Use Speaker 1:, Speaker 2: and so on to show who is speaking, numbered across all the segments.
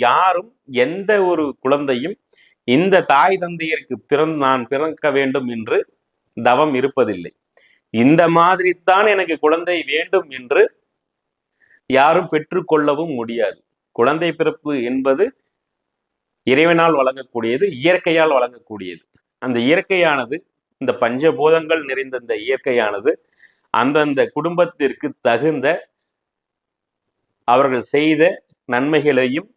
Speaker 1: யாரும் எந்த ஒரு குழந்தையும் இந்த தாய் தந்தையருக்கு நான் பிறக்க வேண்டும் என்று தவம் இருப்பதில்லை. இந்த மாதிரி தான் எனக்கு குழந்தை வேண்டும் என்று யாரும் பெற்றுக்கொள்ளவும் முடியாது. குழந்தை பிறப்பு என்பது இறைவனால் வழங்கக்கூடியது, இயற்கையால் வழங்கக்கூடியது. அந்த இயற்கையானது, இந்த பஞ்சபூதங்கள் நிறைந்த இந்த இயற்கையானது அந்தந்த குடும்பத்திற்கு தகுந்த அவர்கள் செய்த நன்மைகளையும்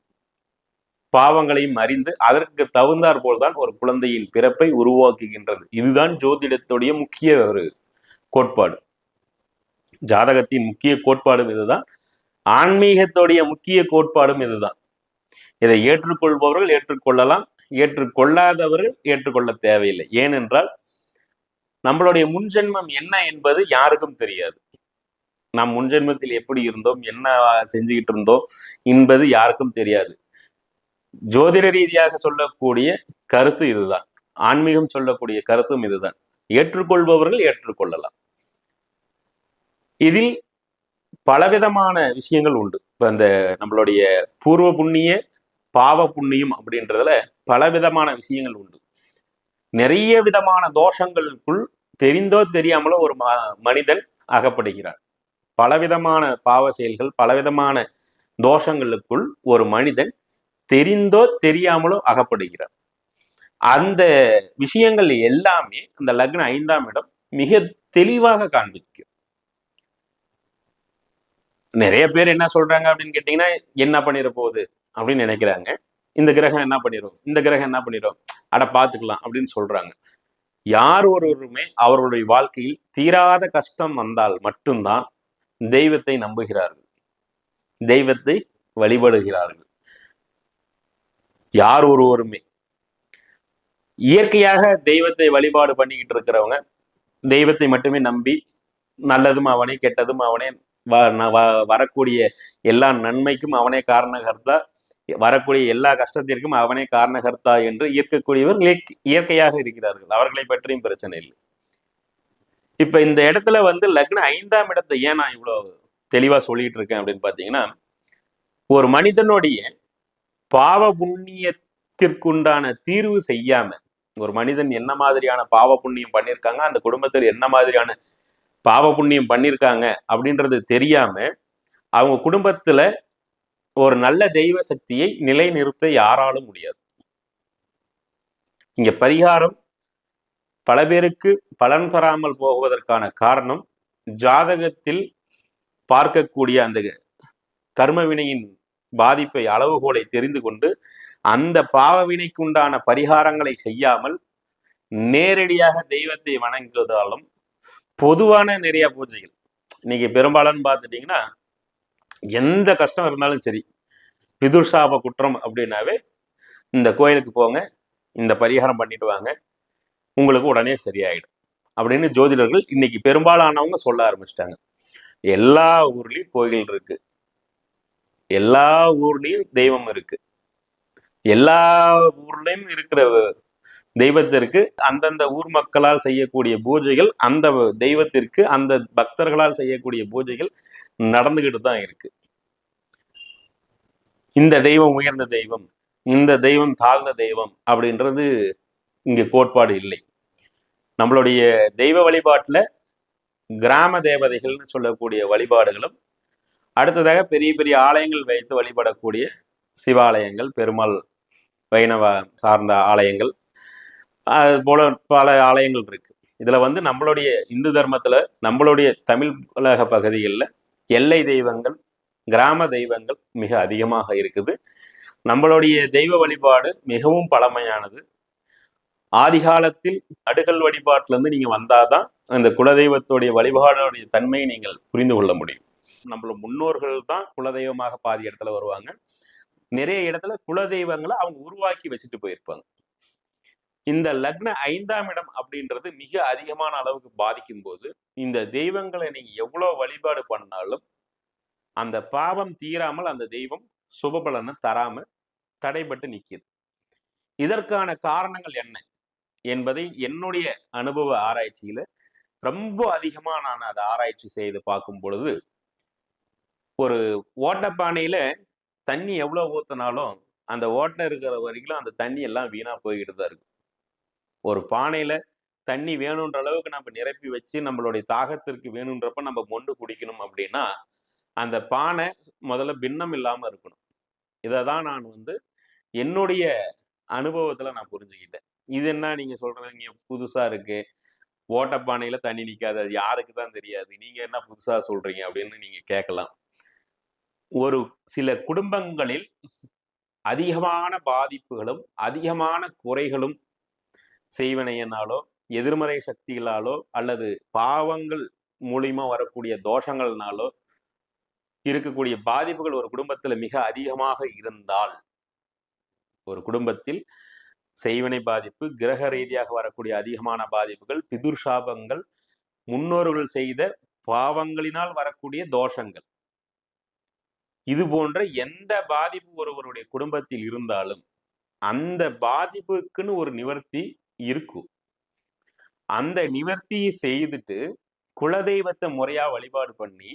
Speaker 1: பாவங்களையும் அறிந்து அதற்கு தகுந்தாற் போல்தான் ஒரு குழந்தையின் பிறப்பை உருவாக்குகின்றது. இதுதான் ஜோதிடத்துடைய முக்கிய ஒரு கோட்பாடு. ஜாதகத்தின் முக்கிய கோட்பாடும் இதுதான், ஆன்மீகத்துடைய முக்கிய கோட்பாடும் இதுதான். இதை ஏற்றுக்கொள்பவர்கள் ஏற்றுக்கொள்ளலாம், ஏற்றுக்கொள்ளாதவர்கள் ஏற்றுக்கொள்ள தேவையில்லை. ஏனென்றால் நம்மளுடைய முன்ஜென்மம் என்ன என்பது யாருக்கும் தெரியாது. நாம் முன்ஜென்மத்தில் எப்படி இருந்தோம், என்ன செஞ்சுக்கிட்டு இருந்தோம் என்பது யாருக்கும் தெரியாது. ஜோதிட ரீதியாக சொல்லக்கூடிய கருத்து இதுதான், ஆன்மீகம் சொல்லக்கூடிய கருத்தும் இதுதான். ஏற்றுக்கொள்பவர்கள் ஏற்றுக்கொள்ளலாம். இதில் பலவிதமான விஷயங்கள் உண்டு. இப்ப இந்த நம்மளுடைய பூர்வ புண்ணிய பாவ புண்ணியம் அப்படின்றதுல பலவிதமான விஷயங்கள் உண்டு. நிறைய விதமான தோஷங்களுக்குள் தெரிந்தோ தெரியாமலோ ஒரு மனிதன் அகப்படுகிறார். பலவிதமான பாவ செயல்கள், பலவிதமான தோஷங்களுக்குள் ஒரு மனிதன் தெரிந்தோ தெரியாமலோ அகப்படுகிறார். அந்த விஷயங்கள் எல்லாமே அந்த லக்ன 5ஆம் இடம் மிக தெளிவாக காண்பிக்கும். நிறைய பேர் என்ன சொல்றாங்க அப்படின்னு கேட்டீங்கன்னா, என்ன பண்ணிட போகுது அப்படின்னு நினைக்கிறாங்க. இந்த கிரகம் என்ன பண்ணிடும், இந்த கிரகம் என்ன பண்ணிடும், அட பாத்துக்கலாம் அப்படின்னு சொல்றாங்க. யார் ஒருவருமே அவர்களுடைய வாழ்க்கையில் தீராத கஷ்டம் வந்தால் மட்டும்தான் தெய்வத்தை நம்புகிறார்கள், தெய்வத்தை வழிபடுகிறார்கள். யார் ஒருவருமே இயற்கையாக தெய்வத்தை வழிபாடு பண்ணிக்கிட்டு இருக்கிறவங்க தெய்வத்தை மட்டுமே நம்பி நல்லதும் அவனே கெட்டதும் அவனே, வரக்கூடிய எல்லா நன்மைக்கும் அவனே காரணகர்த்தா, வரக்கூடிய எல்லா கஷ்டத்திற்கும் அவனே காரணகர்த்தா என்று இருக்கக்கூடியவர் இயற்கையாக இருக்கிறார்கள். அவர்களை பற்றியும் பிரச்சனை இல்லை. இப்ப இந்த இடத்துல வந்து லக்ன 5ஆம் இடத்தை ஏன் நான் இவ்வளவு தெளிவா சொல்லிட்டு இருக்கேன் அப்படின்னு பாத்தீங்கன்னா, ஒரு மனிதனுடைய பாவ புண்ணியத்திற்குண்டான தீர்வு செய்யாம, ஒரு மனிதன் என்ன மாதிரியான பாவ புண்ணியம் பண்ணியிருக்காங்க, அந்த குடும்பத்தில் என்ன மாதிரியான பாவ புண்ணியம் பண்ணியிருக்காங்க அப்படின்றது தெரியாம அவங்க குடும்பத்துல ஒரு நல்ல தெய்வ சக்தியை நிலைநிறுத்த யாராலும் முடியாது. இங்க பரிகாரம் பல பேருக்கு பலன் தராமல் போவதற்கான காரணம், ஜாதகத்தில் பார்க்கக்கூடிய அந்த கர்மவினையின் பாதிப்பை, அளவுகோலை தெரிந்து கொண்டு அந்த பாவவினைக்கு உண்டான பரிகாரங்களை செய்யாமல் நேரடியாக தெய்வத்தை வணங்குவதாலும் பொதுவான நிறைய பூஜைகள். இன்னைக்கு பெரும்பாலும் பார்த்துட்டீங்கன்னா, எந்த கஷ்டம் இருந்தாலும் சரி, பிதுர்சாப குற்றம் அப்படின்னாவே இந்த கோயிலுக்கு போங்க, இந்த பரிகாரம் பண்ணிட்டு வாங்க, உங்களுக்கு உடனே சரியாயிடும் அப்படின்னு ஜோதிடர்கள் இன்னைக்கு பெரும்பாலானவங்க சொல்ல ஆரம்பிச்சிட்டாங்க. எல்லா ஊர்லயும் கோயில் இருக்கு, எல்லா ஊர்லயும் தெய்வம் இருக்கு, எல்லா ஊர்லயும் இருக்கிற தெய்வத்திற்கு அந்தந்த ஊர் மக்களால் செய்யக்கூடிய பூஜைகள், அந்த தெய்வத்திற்கு அந்த பக்தர்களால் செய்யக்கூடிய பூஜைகள் நடந்துகிட்டு தான் இருக்கு. இந்த தெய்வம் உயர்ந்த தெய்வம், இந்த தெய்வம் தாழ்ந்த தெய்வம் அப்படின்றது இங்க கோட்பாடு இல்லை. நம்மளுடைய தெய்வ வழிபாட்டுல கிராம தேவதைகள்னு சொல்லக்கூடிய வழிபாடுகளும், அடுத்ததாக பெரிய பெரிய ஆலயங்கள் வைத்து வழிபடக்கூடிய சிவாலயங்கள், பெருமாள் வைணவ சார்ந்த ஆலயங்கள், அது போல பல ஆலயங்கள் இருக்கு. இதுல வந்து நம்மளுடைய இந்து தர்மத்துல, நம்மளுடைய தமிழ் உலக பகுதிகளில் எல்லை தெய்வங்கள், கிராம தெய்வங்கள் மிக அதிகமாக இருக்குது. நம்மளுடைய தெய்வ வழிபாடு மிகவும் பழமையானது. ஆதி காலத்தில் நடுகள் வழிபாட்டுல இருந்து நீங்க வந்தாதான் அந்த குலதெய்வத்துடைய வழிபாடுடைய தன்மையை நீங்கள் புரிந்து கொள்ள முடியும். நம்மளோட முன்னோர்கள் தான் குலதெய்வமாக பாதி இடத்துல வருவாங்க. நிறைய இடத்துல குலதெய்வங்களை அவங்க உருவாக்கி வச்சுட்டு போயிருப்பாங்க. இந்த லக்ன 5ஆம் இடம் அப்படின்றது மிக அதிகமான அளவுக்கு பாதிக்கும் போது, இந்த தெய்வங்களை நீங்க எவ்வளவு வழிபாடு பண்ணாலும் அந்த பாவம் தீராமல் அந்த தெய்வம் சுபபலனை தராம தடைபட்டு நிற்கிது. இதற்கான காரணங்கள் என்ன என்பதை என்னுடைய அனுபவ ஆராய்ச்சியில ரொம்ப அதிகமா நான் அதை ஆராய்ச்சி செய்து பார்க்கும் பொழுது, ஒரு ஓட்டப்பானையில தண்ணி எவ்வளவு ஊத்தினாலும் அந்த ஓட்டை இருக்கிற வரைக்கும் அந்த தண்ணி எல்லாம் வீணா போய்கிட்டு தான் இருக்கும். ஒரு பானையில தண்ணி வேணுன்ற அளவுக்கு நம்ம நிரப்பி வச்சு நம்மளுடைய தாகத்திற்கு வேணுன்றப்ப நம்ம மொண்டு குடிக்கணும் அப்படின்னா அந்த பானை முதல்ல பின்னம் இல்லாம இருக்கணும். இதை தான் நான் என்னுடைய அனுபவத்துல நான் புரிஞ்சுக்கிட்டேன். இது என்ன நீங்க சொல்றீங்க புதுசா இருக்கு, ஓட்டப்பானையில தண்ணி நிக்காது, அது யாருக்கு தான் தெரியாது, நீங்க என்ன புதுசா சொல்றீங்க அப்படின்னு நீங்க கேட்கலாம். ஒரு சில குடும்பங்களில் அதிகமான பாதிப்புகளும் அதிகமான குறைகளும் செய்வனையினாலோ எதிர்மறை சக்திகளாலோ அல்லது பாவங்கள் மூலியமா வரக்கூடிய தோஷங்கள்னாலோ இருக்கக்கூடிய பாதிப்புகள் ஒரு குடும்பத்துல மிக அதிகமாக இருந்தால், ஒரு குடும்பத்தில் செய்வினை பாதிப்பு, கிரக ரீதியாக வரக்கூடிய அதிகமான பாதிப்புகள், பிதுர் சாபங்கள், முன்னோர்கள் செய்த பாவங்களினால் வரக்கூடிய தோஷங்கள், இது போன்ற எந்த பாதிப்பு ஒருவருடைய குடும்பத்தில் இருந்தாலும் அந்த பாதிப்புக்குன்னு ஒரு நிவர்த்தி இருக்கும். அந்த நிவர்த்தியை செய்துட்டு குலதெய்வத்தை முறையா வழிபாடு பண்ணி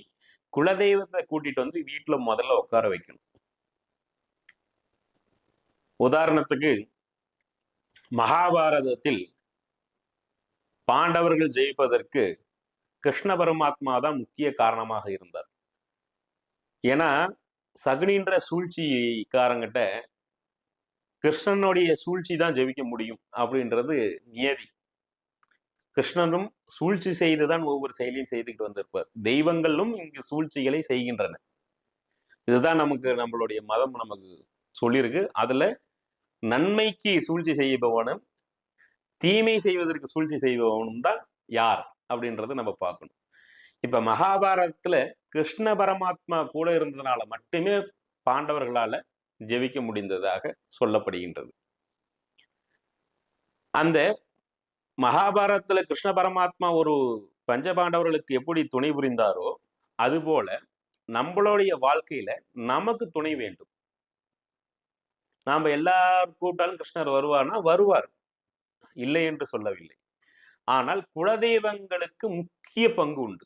Speaker 1: குலதெய்வத்தை கூட்டிட்டு வீட்டுல முதல்ல உட்கார வைக்கணும். உதாரணத்துக்கு மகாபாரதத்தில் பாண்டவர்கள் ஜெயிப்பதற்கு கிருஷ்ண பரமாத்மா தான் முக்கிய காரணமாக இருந்தார். ஏன்னா சகுனின்ற சூழ்ச்சிக்காரங்கிட்ட கிருஷ்ணனுடைய சூழ்ச்சி தான் ஜெயிக்க முடியும் அப்படின்றது நியதி. கிருஷ்ணனும் சூழ்ச்சி செய்துதான் ஒவ்வொரு செயலையும் செய்துக்கிட்டு வந்திருப்பார். தெய்வங்களும் இங்கு சூழ்ச்சிகளை செய்கின்றன. இதுதான் நம்மளுடைய மதம் நமக்கு சொல்லியிருக்கு. அதுல நன்மைக்கு சூழ்ச்சி செய்பவனும் தீமை செய்வதற்கு சூழ்ச்சி செய்பவனும் தான் யார் அப்படின்றத நம்ம பார்க்கணும். இப்ப மகாபாரதத்துல கிருஷ்ண பரமாத்மா கூட இருந்ததுனால மட்டுமே பாண்டவர்களால ஜெயிக்க முடிந்ததாக சொல்லப்படுகின்றது. அந்த மகாபாரதத்துல கிருஷ்ண பரமாத்மா ஒரு பஞ்சபாண்டவர்களுக்கு எப்படி துணை புரிந்தாரோ அதுபோல நம்மளுடைய வாழ்க்கையில நமக்கு துணை வேண்டும். நாம எல்லாரும் கூப்பிட்டாலும் கிருஷ்ணர் வருவார்னா வருவார், இல்லை என்று சொல்லவில்லை. ஆனால் குலதெய்வங்களுக்கு முக்கிய பங்கு உண்டு.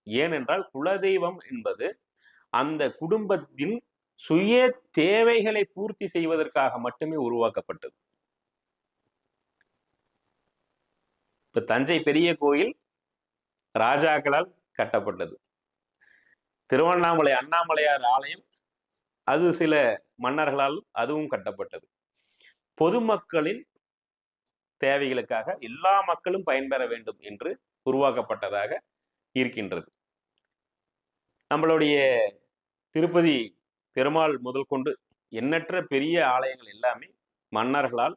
Speaker 1: ஏனென்றால் குலதெய்வம் என்பது அந்த குடும்பத்தின் சுய தேவைகளை பூர்த்தி செய்வதற்காக மட்டுமே உருவாக்கப்பட்டது. இப்ப தஞ்சை பெரிய கோயில் ராஜாக்களால் கட்டப்பட்டது. திருவண்ணாமலை அண்ணாமலையார் ஆலயம் அது சில மன்னர்களால் அதுவும் கட்டப்பட்டது. பொதுமக்களின் தேவைகளுக்காக எல்லா மக்களும் பயன்பெற வேண்டும் என்று உருவாக்கப்பட்டதாக இருக்கின்றது. நம்மளுடைய திருப்பதி பெருமாள் முதல் கொண்டு எண்ணற்ற பெரிய ஆலயங்கள் எல்லாமே மன்னர்களால்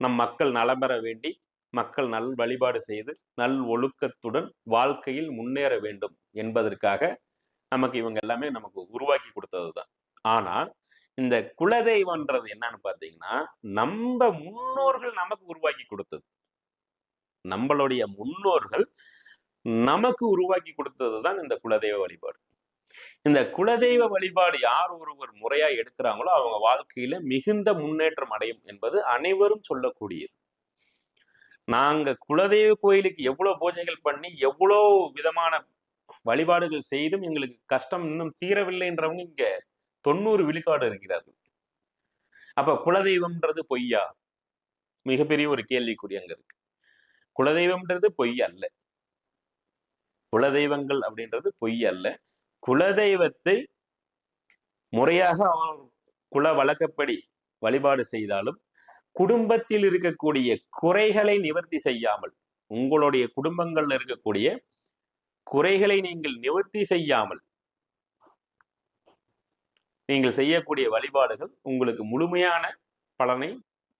Speaker 1: நம் மக்கள் நலம் பெற வேண்டி மக்கள் நல் வழிபாடு செய்து நல் ஒழுக்கத்துடன் வாழ்க்கையில் முன்னேற வேண்டும் என்பதற்காக நமக்கு இவங்க எல்லாமே நமக்கு உருவாக்கி கொடுத்ததுதான். ஆனால் இந்த குலதெய்வம்ன்றது என்னன்னு பார்த்தீங்கன்னா நம்ம முன்னோர்கள் நமக்கு உருவாக்கி கொடுத்தது. நம்மளுடைய முன்னோர்கள் நமக்கு உருவாக்கி கொடுத்ததுதான் இந்த குலதெய்வ வழிபாடு. இந்த குலதெய்வ வழிபாடு யார் ஒருவர் முறையா எடுக்கிறாங்களோ அவங்க வாழ்க்கையில மிகுந்த முன்னேற்றம் அடையும் என்பது அனைவரும் சொல்லக்கூடியது. நாங்க குலதெய்வ கோயிலுக்கு எவ்வளவு பூஜைகள் பண்ணி எவ்வளவு விதமான வழிபாடுகள் செய்தும் எங்களுக்கு கஷ்டம் இன்னும் தீரவில்லைன்றவங்க இங்க 90 விழுக்காடு இருக்கிறார்கள். அப்ப குலதெய்வம்ன்றது பொய்யா? மிகப்பெரிய ஒரு கேள்விக்குறி அங்க இருக்கு. குலதெய்வம்ன்றது பொய் அல்ல. குலதெய்வங்கள் அப்படின்றது பொய் அல்ல. குலதெய்வத்தை முறையாக அவர் குல வழக்கப்படி வழிபாடு செய்தாலும் குடும்பத்தில் இருக்கக்கூடிய குறைகளை நிவர்த்தி செய்யாமல், உங்களுடைய குடும்பங்கள்ல இருக்கக்கூடிய குறைகளை நீங்கள் நிவர்த்தி செய்யாமல் நீங்கள் செய்யக்கூடிய வழிபாடுகள் உங்களுக்கு முழுமையான பலனை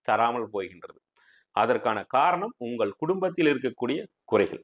Speaker 1: தராமல் போகின்றது. அதற்கான காரணம் உங்கள் குடும்பத்தில் இருக்கக்கூடிய குறைகள்.